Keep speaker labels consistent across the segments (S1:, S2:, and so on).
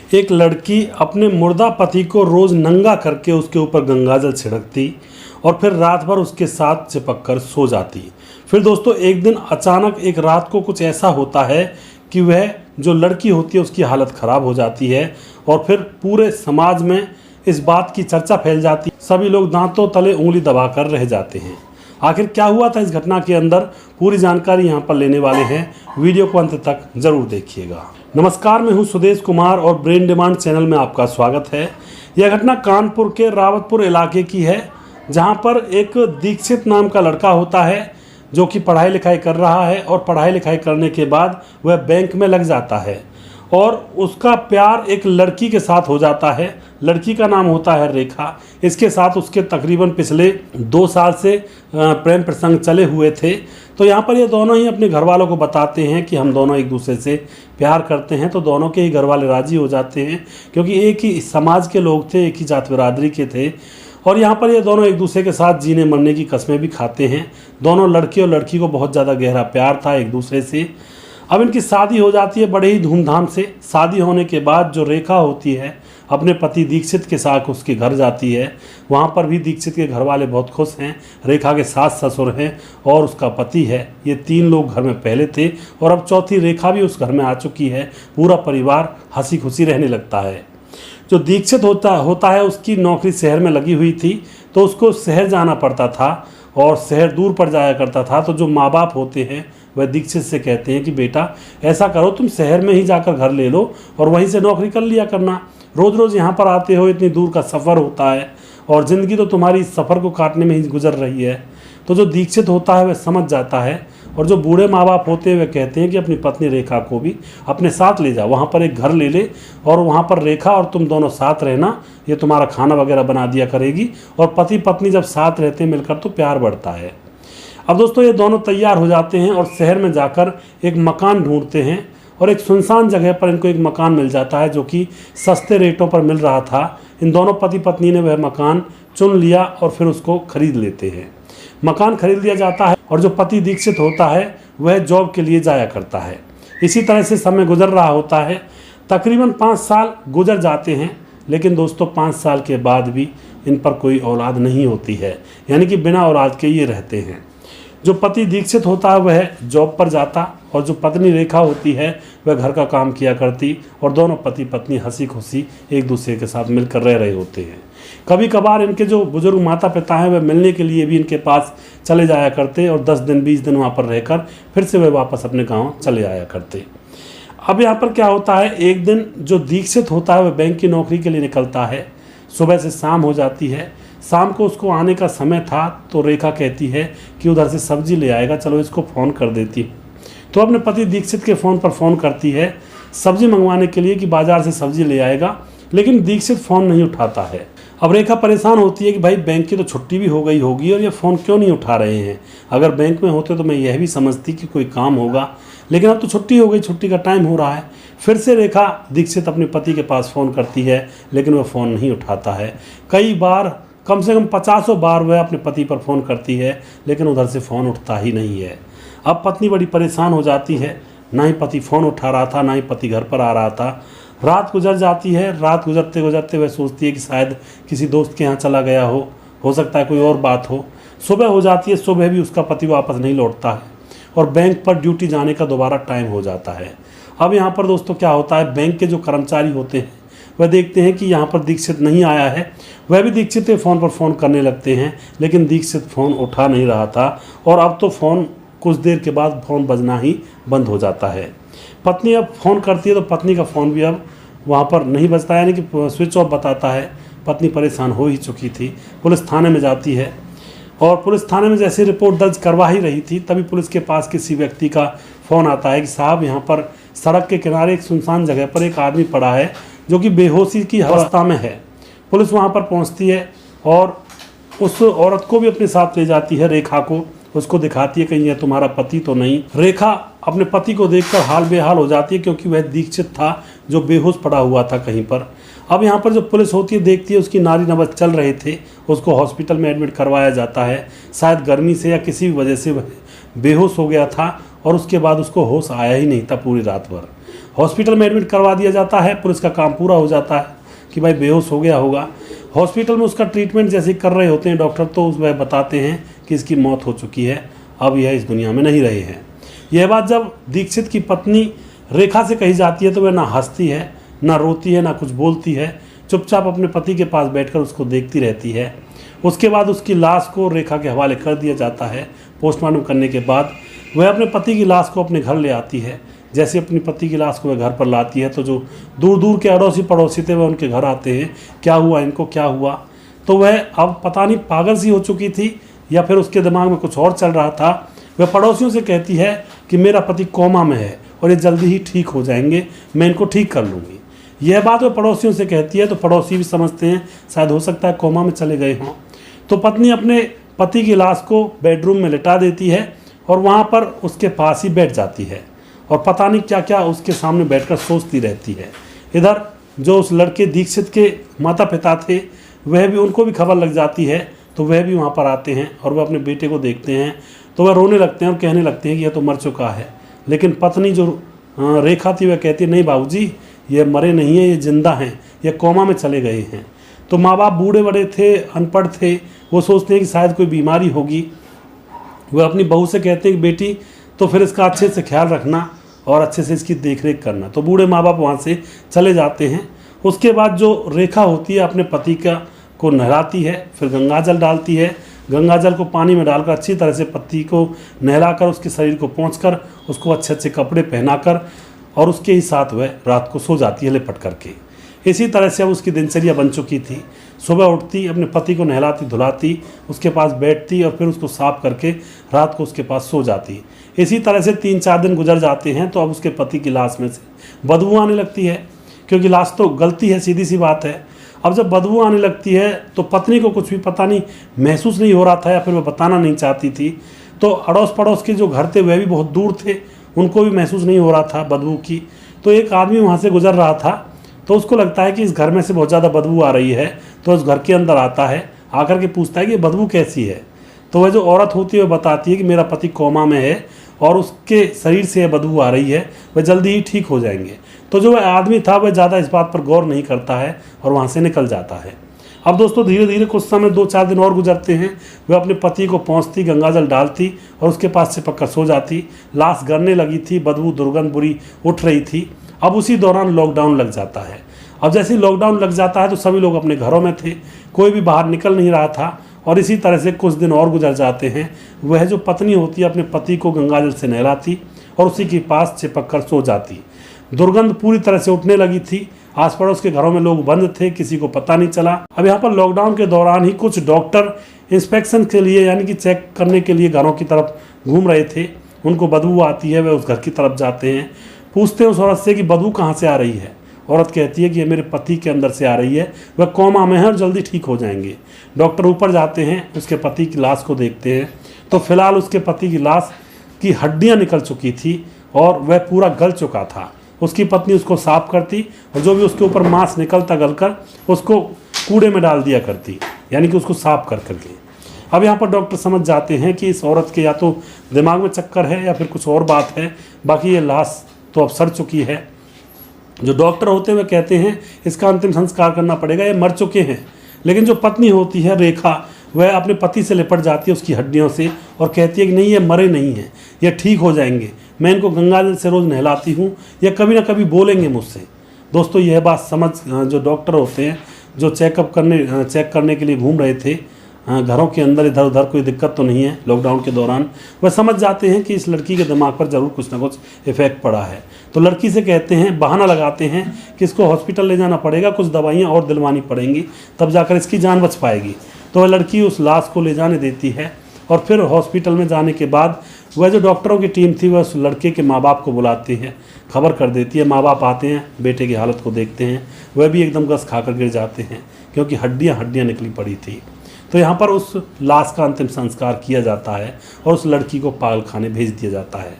S1: एक लड़की अपने मुर्दा पति को रोज नंगा करके उसके ऊपर गंगाजल छिड़कती और फिर रात भर उसके साथ चिपक कर सो जाती। फिर दोस्तों एक दिन अचानक एक रात को कुछ ऐसा होता है कि वह जो लड़की होती है उसकी हालत ख़राब हो जाती है और फिर पूरे समाज में इस बात की चर्चा फैल जाती है। सभी लोग दांतों तले उंगली दबाकर रह जाते हैं। आखिर क्या हुआ था इस घटना के अंदर, पूरी जानकारी यहाँ पर लेने वाले हैं। वीडियो को अंत तक जरूर देखिएगा। नमस्कार, मैं हूँ सुदेश कुमार और ब्रेन डिमांड चैनल में आपका स्वागत है। यह घटना कानपुर के रावतपुर इलाके की है, जहाँ पर एक दीक्षित नाम का लड़का होता है जो कि पढ़ाई लिखाई कर रहा है और पढ़ाई लिखाई करने के बाद वह बैंक में लग जाता है और उसका प्यार एक लड़की के साथ हो जाता है। लड़की का नाम होता है रेखा। इसके साथ उसके तकरीबन पिछले 2 साल से प्रेम प्रसंग चले हुए थे। तो यहाँ पर ये दोनों ही अपने घर वालों को बताते हैं कि हम दोनों एक दूसरे से प्यार करते हैं। तो दोनों के ही घर वाले राजी हो जाते हैं, क्योंकि एक ही समाज के लोग थे, एक ही जात बिरादरी के थे। और यहाँ पर ये दोनों एक दूसरे के साथ जीने मरने की कस्में भी खाते हैं। दोनों लड़के और लड़की को बहुत ज़्यादा गहरा प्यार था एक दूसरे से। अब इनकी शादी हो जाती है बड़े ही धूमधाम से। शादी होने के बाद जो रेखा होती है अपने पति दीक्षित के साथ उसके घर जाती है। वहाँ पर भी दीक्षित के घर वाले बहुत खुश हैं। रेखा के सास ससुर हैं और उसका पति है। ये 3 लोग घर में पहले थे और अब चौथी रेखा भी उस घर में आ चुकी है। पूरा परिवार हंसी खुशी रहने लगता है। जो दीक्षित होता है उसकी नौकरी शहर में लगी हुई थी, तो उसको शहर जाना पड़ता था और शहर दूर पड़ जाया करता था। तो जो माँ बाप होते हैं वह दीक्षित से कहते हैं कि बेटा ऐसा करो, तुम शहर में ही जाकर घर ले लो और वहीं से नौकरी कर लिया करना। रोज़ रोज़ यहाँ पर आते हो, इतनी दूर का सफ़र होता है और ज़िंदगी तो तुम्हारी इस सफ़र को काटने में ही गुजर रही है। तो जो दीक्षित होता है वह समझ जाता है और जो बूढ़े माँ बाप होते हैं वह कहते हैं कि अपनी पत्नी रेखा को भी अपने साथ ले जा, वहाँ पर एक घर ले ले और वहाँ पर रेखा और तुम दोनों साथ रहना, ये तुम्हारा खाना वगैरह बना दिया करेगी। और पति पत्नी जब साथ रहते हैं मिलकर तो प्यार बढ़ता है। अब दोस्तों ये दोनों तैयार हो जाते हैं और शहर में जाकर एक मकान ढूंढते हैं और एक सुनसान जगह पर इनको एक मकान मिल जाता है जो कि सस्ते रेटों पर मिल रहा था। इन दोनों पति पत्नी ने वह मकान चुन लिया और फिर उसको खरीद लेते हैं। मकान खरीद लिया जाता है और जो पति दीक्षित होता है वह जॉब के लिए जाया करता है। इसी तरह से समय गुजर रहा होता है। तकरीबन 5 साल गुजर जाते हैं, लेकिन दोस्तों 5 साल के बाद भी इन पर कोई औलाद नहीं होती है, यानी कि बिना औलाद के ये रहते हैं। जो पति दीक्षित होता है वह जॉब पर जाता और जो पत्नी रेखा होती है वह घर का काम किया करती और दोनों पति पत्नी हंसी खुशी एक दूसरे के साथ मिलकर रह रहे होते हैं। कभी कभार इनके जो बुजुर्ग माता पिता हैं वह मिलने के लिए भी इनके पास चले जाया करते और 10 दिन 20 दिन वहाँ पर रहकर फिर से वह वापस अपने गाँव चले आया करते। अब यहाँ पर क्या होता है, एक दिन जो दीक्षित होता है वह बैंक की नौकरी के लिए निकलता है। सुबह से शाम हो जाती है। शाम को उसको आने का समय था तो रेखा कहती है कि उधर से सब्जी ले आएगा, चलो इसको फ़ोन कर देती हूँ। तो अपने पति दीक्षित के फ़ोन पर फ़ोन करती है सब्जी मंगवाने के लिए कि बाज़ार से सब्जी ले आएगा, लेकिन दीक्षित फ़ोन नहीं उठाता है। अब रेखा परेशान होती है कि भाई बैंक की तो छुट्टी भी हो गई होगी और ये फ़ोन क्यों नहीं उठा रहे हैं। अगर बैंक में होते तो मैं यह भी समझती कि कोई काम होगा, लेकिन अब तो छुट्टी हो गई, छुट्टी का टाइम हो रहा है। फिर से रेखा दीक्षित अपने पति के पास फ़ोन करती है, लेकिन वह फ़ोन नहीं उठाता है। कई बार, कम से कम 50 बार वह अपने पति पर फ़ोन करती है, लेकिन उधर से फ़ोन उठता ही नहीं है। अब पत्नी बड़ी परेशान हो जाती है, ना ही पति फ़ोन उठा रहा था, ना ही पति घर पर आ रहा था। रात गुजर जाती है। रात गुजरते गुजरते वह सोचती है कि शायद किसी दोस्त के यहाँ चला गया हो सकता है कोई और बात हो। सुबह हो जाती है। सुबह भी उसका पति वापस नहीं लौटता है और बैंक पर ड्यूटी जाने का दोबारा टाइम हो जाता है। अब यहाँ पर दोस्तों क्या होता है, बैंक के जो कर्मचारी होते हैं वह देखते हैं कि यहाँ पर दीक्षित नहीं आया है। वह भी दीक्षित के फ़ोन पर फ़ोन करने लगते हैं, लेकिन दीक्षित फ़ोन उठा नहीं रहा था और अब तो फ़ोन कुछ देर के बाद फ़ोन बजना ही बंद हो जाता है। पत्नी अब फ़ोन करती है तो पत्नी का फ़ोन भी अब वहाँ पर नहीं बजता, यानी कि स्विच ऑफ बताता है। पत्नी परेशान हो ही चुकी थी। पुलिस थाने में जाती है और पुलिस थाने में जैसे रिपोर्ट दर्ज करवा ही रही थी, तभी पुलिस के पास किसी व्यक्ति का फ़ोन आता है कि साहब यहाँ पर सड़क के किनारे एक सुनसान जगह पर एक आदमी पड़ा है जो कि बेहोशी की अवस्था में है। पुलिस वहाँ पर पहुँचती है और उस औरत को भी अपने साथ ले जाती है, रेखा को। उसको दिखाती है कहीं यह तुम्हारा पति तो नहीं। रेखा अपने पति को देखकर हाल बेहाल हो जाती है, क्योंकि वह दीक्षित था जो बेहोश पड़ा हुआ था कहीं पर। अब यहाँ पर जो पुलिस होती है देखती है उसकी नाड़ी नबज चल रहे थे, उसको हॉस्पिटल में एडमिट करवाया जाता है। शायद गर्मी से या किसी भी वजह से वह बेहोश हो गया था और उसके बाद उसको होश आया ही नहीं था पूरी रात भर। हॉस्पिटल में एडमिट करवा दिया जाता है। पुलिस का काम पूरा हो जाता है कि भाई बेहोश हो गया होगा। हॉस्पिटल में उसका ट्रीटमेंट जैसे कर रहे होते हैं डॉक्टर, तो वह बताते हैं कि इसकी मौत हो चुकी है, अब यह इस दुनिया में नहीं रहे हैं। यह बात जब दीक्षित की पत्नी रेखा से कही जाती है तो वह ना हंसती है, ना रोती है, ना कुछ बोलती है, चुपचाप अपने पति के पास बैठकर उसको देखती रहती है। उसके बाद उसकी लाश को रेखा के हवाले कर दिया जाता है। पोस्टमार्टम करने के बाद वह अपने पति की लाश को अपने घर ले आती है। जैसे अपनी पति की लाश को वह घर पर लाती है तो जो दूर दूर के अड़ोसी पड़ोसी थे वह उनके घर आते हैं, क्या हुआ इनको, क्या हुआ। तो वह अब पता नहीं पागल सी हो चुकी थी या फिर उसके दिमाग में कुछ और चल रहा था। वह पड़ोसियों से कहती है कि मेरा पति कोमा में है और ये जल्दी ही ठीक हो जाएंगे, मैं इनको ठीक कर लूँगी। यह बात वह पड़ोसियों से कहती है तो पड़ोसी भी समझते हैं शायद हो सकता है कोमा में चले गए हों। तो पत्नी अपने पति की लाश को बेडरूम में लिटा देती है और वहाँ पर उसके पास ही बैठ जाती है और पता नहीं क्या क्या उसके सामने बैठकर सोचती रहती है। इधर जो उस लड़के दीक्षित के माता पिता थे वह भी, उनको भी खबर लग जाती है तो वह भी वहाँ पर आते हैं और वह अपने बेटे को देखते हैं तो वह रोने लगते हैं और कहने लगते हैं कि यह तो मर चुका है। लेकिन पत्नी जो रेखा थी वह कहती है नहीं बाबूजी, ये मरे नहीं हैं, ये जिंदा हैं, ये कोमा में चले गए हैं। तो माँ बाप बूढ़े बड़े थे, अनपढ़ थे, वो सोचते हैं कि शायद कोई बीमारी होगी। वह अपनी बहू से कहते हैं कि बेटी तो फिर इसका अच्छे से ख्याल रखना और अच्छे से इसकी देखरेख करना। तो बूढ़े माँ बाप वहाँ से चले जाते हैं। उसके बाद जो रेखा होती है अपने पति को नहलाती है, फिर गंगाजल डालती है। गंगाजल को पानी में डालकर अच्छी तरह से पति को नहलाकर उसके शरीर को पोंछकर उसको अच्छे अच्छे कपड़े पहनाकर और उसके ही साथ वह रात को सो जाती है लिपट करके। इसी तरह से अब उसकी दिनचर्या बन चुकी थी। सुबह उठती, अपने पति को नहलाती धुलाती, उसके पास बैठती और फिर उसको साफ करके रात को उसके पास सो जाती। इसी तरह से 3-4 दिन गुजर जाते हैं तो अब उसके पति की लाश में से बदबू आने लगती है, क्योंकि लाश तो गलती है, सीधी सी बात है। अब जब बदबू आने लगती है तो पत्नी को कुछ भी पता नहीं महसूस नहीं हो रहा था या फिर वह बताना नहीं चाहती थी। तो अड़ोस पड़ोस के जो घर थे वह भी बहुत दूर थे, उनको भी महसूस नहीं हो रहा था बदबू की। तो एक आदमी वहाँ से गुजर रहा था तो उसको लगता है कि इस घर में से बहुत ज़्यादा बदबू आ रही है, तो उस घर के अंदर आता है, आकर के पूछता है कि ये बदबू कैसी है। तो वह जो औरत होती है वह बताती है कि मेरा पति कोमा में है और उसके शरीर से यह बदबू आ रही है, वह जल्दी ही ठीक हो जाएंगे। तो जो वह आदमी था वह ज़्यादा इस बात पर गौर नहीं करता है और वहाँ से निकल जाता है। अब दोस्तों धीरे धीरे कुछ समय 2-4 दिन और गुजरते हैं। वह अपने पति को पहुँचती, गंगाजल डालती और उसके पास से पककर सो जाती। लाश गलने लगी थी, बदबू दुर्गंध बुरी उठ रही थी। अब उसी दौरान लॉकडाउन लग जाता है। अब जैसे ही लॉकडाउन लग जाता है तो सभी लोग अपने घरों में थे, कोई भी बाहर निकल नहीं रहा था। और इसी तरह से कुछ दिन और गुजर जाते हैं। वह जो पत्नी होती है अपने पति को गंगाजल से नहलाती और उसी के पास चिपक कर सो जाती। दुर्गंध पूरी तरह से उठने लगी थी। आस पड़ोस के घरों में लोग बंद थे, किसी को पता नहीं चला। अब यहाँ पर लॉकडाउन के दौरान ही कुछ डॉक्टर इंस्पेक्शन के लिए यानी कि चेक करने के लिए घरों की तरफ घूम रहे थे। उनको बदबू आती है, वह उस घर की तरफ जाते हैं, पूछते हैं उस औरत से कि बदबू कहाँ से आ रही है। औरत कहती है कि ये मेरे पति के अंदर से आ रही है, वह कोमा में है और जल्दी ठीक हो जाएंगे। डॉक्टर ऊपर जाते हैं, उसके पति की लाश को देखते हैं तो फिलहाल उसके पति की लाश की हड्डियां निकल चुकी थी और वह पूरा गल चुका था। उसकी पत्नी उसको साफ करती और जो भी उसके ऊपर मांस निकलता गलकर उसको कूड़े में डाल दिया करती, यानी कि उसको साफ कर करके। अब यहाँ पर डॉक्टर समझ जाते हैं कि इस औरत के या तो दिमाग में चक्कर है या फिर कुछ और बात है, बाकी ये लाश तो अब सड़ चुकी है। जो डॉक्टर होते हैं वे कहते हैं इसका अंतिम संस्कार करना पड़ेगा, ये मर चुके हैं। लेकिन जो पत्नी होती है रेखा, वह अपने पति से लिपट जाती है उसकी हड्डियों से और कहती है कि नहीं, ये मरे नहीं हैं, ये ठीक हो जाएंगे, मैं इनको गंगाजल से रोज़ नहलाती हूँ, ये कभी ना कभी बोलेंगे मुझसे। दोस्तों यह बात समझ जो डॉक्टर होते हैं जो चेक करने के लिए घूम रहे थे घरों के अंदर इधर उधर, कोई दिक्कत तो नहीं है लॉकडाउन के दौरान, वह समझ जाते हैं कि इस लड़की के दिमाग पर ज़रूर कुछ ना कुछ इफेक्ट पड़ा है। तो लड़की से कहते हैं, बहाना लगाते हैं कि इसको हॉस्पिटल ले जाना पड़ेगा, कुछ दवाइयाँ और दिलवानी पड़ेंगी, तब जाकर इसकी जान बच पाएगी। तो वह लड़की उस लाश को ले जाने देती है और फिर हॉस्पिटल में जाने के बाद वह जो डॉक्टरों की टीम थी वह उस लड़के के माँ बाप को बुलाती है, खबर कर देती है। माँ बाप आते हैं, बेटे की हालत को देखते हैं, वह भी एकदम गस खाकर गिर जाते हैं क्योंकि हड्डियाँ निकली पड़ी थी। तो यहाँ पर उस लाश का अंतिम संस्कार किया जाता है और उस लड़की को पागलखाने भेज दिया जाता है।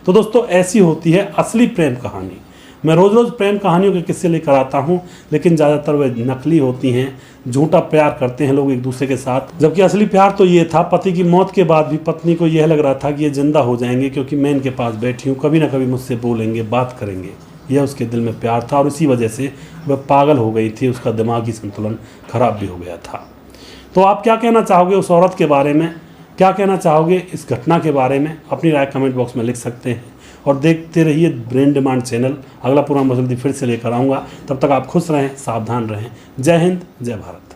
S1: तो दोस्तों ऐसी होती है असली प्रेम कहानी। मैं रोज़ रोज़ प्रेम कहानियों के किस्से लेकर आता हूँ, लेकिन ज़्यादातर वे नकली होती हैं, झूठा प्यार करते हैं लोग एक दूसरे के साथ। जबकि असली प्यार तो ये था, पति की मौत के बाद भी पत्नी को यह लग रहा था कि ये जिंदा हो जाएंगे क्योंकि मैं इनके पास बैठी हूँ, कभी ना कभी मुझसे बोलेंगे, बात करेंगे। यह उसके दिल में प्यार था और इसी वजह से वह पागल हो गई थी, उसका दिमागी संतुलन खराब भी हो गया था। तो आप क्या कहना चाहोगे उस औरत के बारे में, क्या कहना चाहोगे इस घटना के बारे में? अपनी राय कमेंट बॉक्स में लिख सकते हैं और देखते रहिए ब्रेन डिमांड चैनल। अगला प्रोग्राम जल्दी फिर से लेकर आऊँगा, तब तक आप खुश रहें, सावधान रहें। जय हिंद, जय भारत।